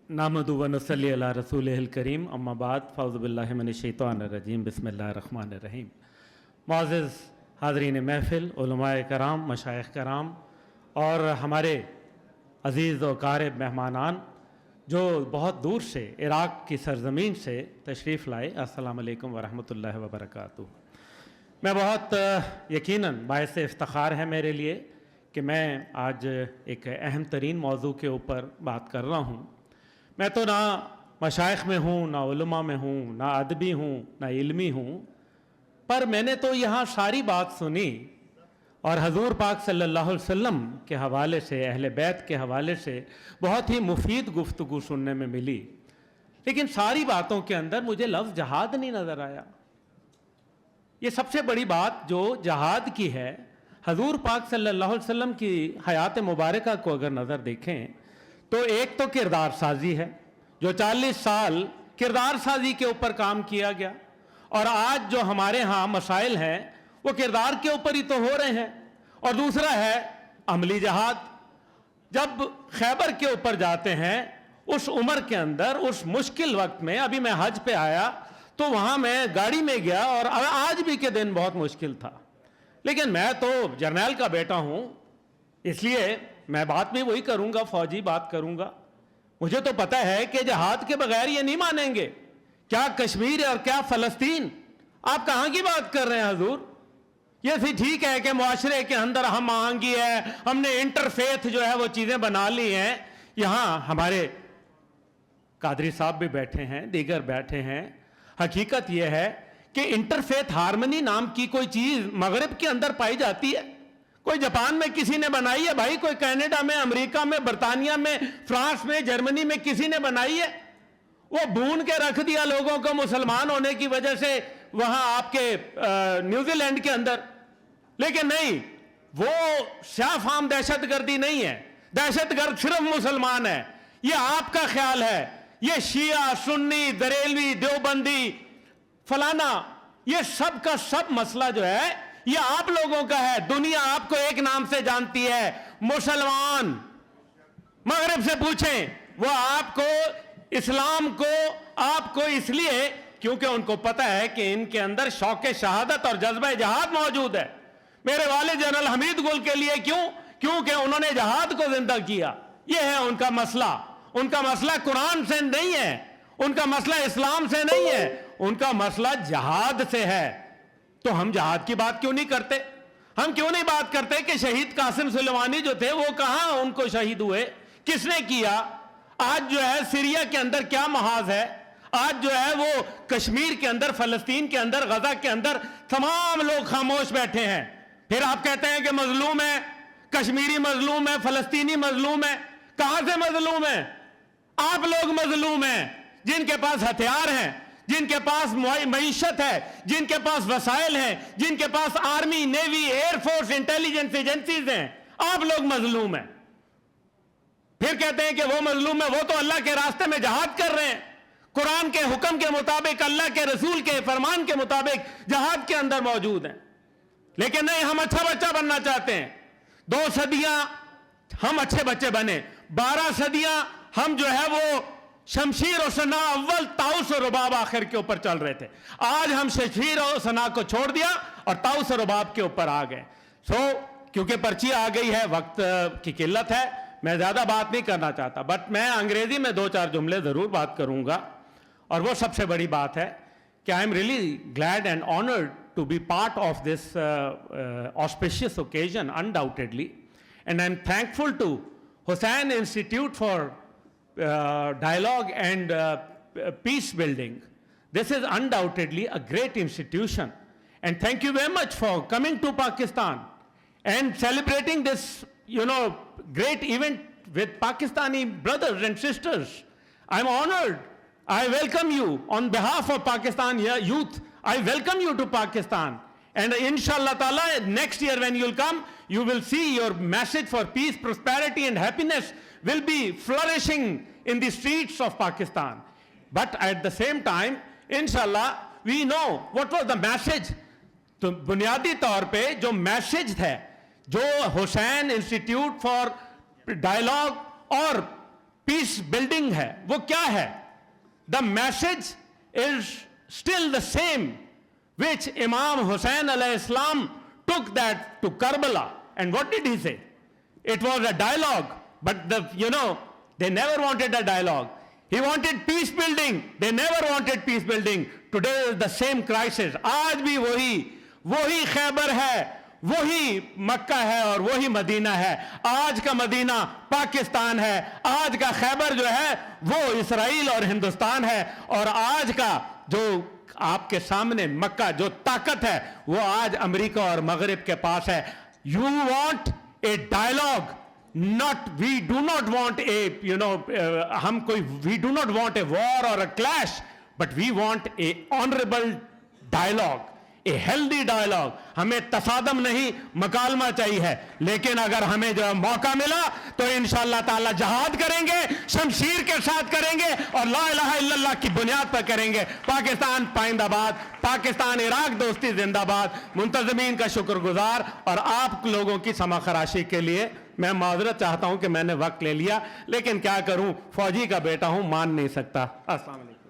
नामदु व नसल्ली अला रसूलिहिल करीम अम्मा बाद फ़ौज़ु बिल्लाहि मिनश शैतानिर रजीम बिस्मिल्लाहिर रहमानिर रहीम। मुअज़्ज़िज़ हाज़रीन महफ़िल, उलमाए कराम, मशाइख़ कराम और हमारे अज़ीज़ व क़ारिब मेहमानान जो बहुत दूर से इराक़ की सरज़मीन से तशरीफ़ लाए, अस्सलामु अलैकुम व रहमतुल्लाहि व बरकातुहू। मैं बहुत यकीनन बाइस इफ़्तिख़ार है मेरे लिए कि मैं आज एक अहम तरीन मौजू के ऊपर बात कर रहा हूँ। मैं तो ना मशाइख़ में हूँ, ना उलमा में हूँ, ना अदबी हूँ, ना इल्मी हूँ, पर मैंने तो यहाँ सारी बात सुनी और हजूर पाक सल्लल्लाहु अलैहि वसल्लम के हवाले से, अहले बैत के हवाले से बहुत ही मुफीद गुफ्तगू सुनने में मिली, लेकिन सारी बातों के अंदर मुझे लफ्ज़ जहाद नहीं नज़र आया। ये सबसे बड़ी बात जो जहाद की है, हजूर पाक सल्लल्लाहु अलैहि वसल्लम की हयात मुबारका को अगर नज़र देखें तो एक तो किरदार साजी है, जो 40 साल किरदार साजी के ऊपर काम किया गया, और आज जो हमारे यहाँ मसाइल हैं वो किरदार के ऊपर ही तो हो रहे हैं। और दूसरा है अमली जहाद। जब खैबर के ऊपर जाते हैं उस उम्र के अंदर, उस मुश्किल वक्त में, अभी मैं हज पे आया तो वहाँ मैं गाड़ी में गया और आज भी के दिन बहुत मुश्किल था, लेकिन मैं तो जर्नैल का बेटा हूँ, इसलिए मैं बात भी वही करूँगा, फौजी बात करूँगा। मुझे तो पता है कि जहाद के बगैर ये नहीं मानेंगे। क्या कश्मीर और क्या फ़लस्तीन, आप कहाँ की बात कर रहे हैं हजूर? ये भी ठीक है कि मुआशरे के अंदर हम आहंगी है, हमने इंटरफेथ जो है वो चीज़ें बना ली हैं। यहाँ हमारे कादरी साहब भी बैठे हैं, दीगर बैठे हैं। हकीकत यह है कि इंटरफेथ हारमनी नाम की कोई चीज़ मगरिब के अंदर पाई जाती है। कोई जापान में किसी ने बनाई है भाई, कोई कनाडा में, अमेरिका में, बरतानिया में, फ्रांस में, जर्मनी में किसी ने बनाई है? वो भून के रख दिया लोगों को मुसलमान होने की वजह से वहां आपके न्यूजीलैंड के अंदर। लेकिन नहीं, वो शाफाम दहशतगर्दी नहीं है, दहशतगर्द सिर्फ मुसलमान है। ये आपका ख्याल है, ये शिया, सुन्नी, बरेलवी, देवबंदी, फलाना, ये सब का सब मसला जो है ये आप लोगों का है। दुनिया आपको एक नाम से जानती है, मुसलमान। मगरिब से पूछें, वो आपको, इस्लाम को, आपको इसलिए क्योंकि उनको पता है कि इनके अंदर शौक़ शहादत और जज्बा जहाद मौजूद है। मेरे वाले जनरल हमीद गुल के लिए क्यों? क्योंकि उन्होंने जहाद को जिंदा किया। यह है उनका मसला। उनका मसला कुरान से नहीं है, उनका मसला इस्लाम से नहीं है, उनका मसला जहाद से है। तो हम जहाद की बात क्यों नहीं करते? हम क्यों नहीं बात करते कि शहीद कासिम सुलेमानी जो थे वो कहां उनको शहीद हुए, किसने किया? आज जो है सीरिया के अंदर क्या महाज है, आज जो है वो कश्मीर के अंदर, फलस्तीन के अंदर, गजा के अंदर तमाम लोग खामोश बैठे हैं। फिर आप कहते हैं कि मजलूम है, कश्मीरी मजलूम है, फलस्तीनी मजलूम है। कहां से मजलूम है? आप लोग मजलूम हैं, जिनके पास हथियार हैं, जिनके पास मईशत है, जिनके पास वसाइल हैं, जिनके पास army, navy, air force, intelligence agencies हैं। आप लोग मजलूम हैं। फिर कहते हैं कि वो मजलूम है, वो तो अल्लाह के रास्ते में जहाद कर रहे हैं, कुरान के हुक्म के मुताबिक, अल्लाह के रसूल के फरमान के मुताबिक जहाद के अंदर मौजूद हैं। लेकिन नहीं, हम अच्छा बच्चा बनना चाहते हैं। 2 सदियां हम अच्छे बच्चे बने, 12 सदियां हम जो है वो शमशीर और सना अव्वल, ताउस और रुबाब आखिर के ऊपर चल रहे थे। आज हम शमशीर और सना को छोड़ दिया और ताउस और रुबाब के ऊपर आ गए। क्योंकि पर्ची आ गई है, वक्त की किल्लत है, मैं ज्यादा बात नहीं करना चाहता, बट मैं अंग्रेजी में 2-4 जुमले जरूर बात करूंगा। और वो सबसे बड़ी बात है कि I am really glad and honoured to be part of this auspicious occasion undoubtedly, and I am thankful to Hussain institute for dialogue and peace building. This is undoubtedly a great institution, and thank you very much for coming to Pakistan and celebrating this, great event with Pakistani brothers and sisters. I'm honored. I welcome you on behalf of Pakistan youth. I welcome you to Pakistan, and inshallah ta'ala next year when you'll come, you will see your message for peace, prosperity and happiness will be flourishing in the streets of Pakistan. But at the same time, inshallah, we know what was the message. तो बुनियादी तौर पे जो message है, जो Hussain institute for dialogue और peace building ہے وہ کیا ہے؟ The message is still the same which Imam Hussain alayhi salam took that to Karbala. And what did he say? It was a dialogue, but they never wanted a dialogue. He wanted peace building. They never wanted peace building. Today is the same crisis. آج بھی وہی خیبر ہے, وہی مکہ ہے اور وہی مدینہ ہے. آج کا مدینہ پاکستان ہے, آج کا خیبر جو ہے وہ اسرائیل اور ہندوستان ہے, اور آج کا جو آپ کے سامنے مکہ جو طاقت ہے وہ آج امریکہ اور مغرب کے پاس ہے. You want a dialogue, not we do not want a we do not want a war or a clash, but we want a honorable dialogue, a healthy dialogue. ہمیں تصادم نہیں, مکالمہ چاہیے, لیکن اگر ہمیں جو موقع ملا تو انشاءاللہ تعالی جہاد کریں گے, شمشیر کے ساتھ کریں گے اور لا الہ الا اللہ کی بنیاد پر کریں گے. پاکستان پائندہ باد, پاکستان عراق دوستی زندہ باد. منتظمین کا شکر گزار اور آپ لوگوں کی سما خراشی کے لیے میں معذرت چاہتا ہوں کہ میں نے وقت لے لیا, لیکن کیا کروں, فوجی کا بیٹا ہوں, مان نہیں سکتا. السلام علیکم.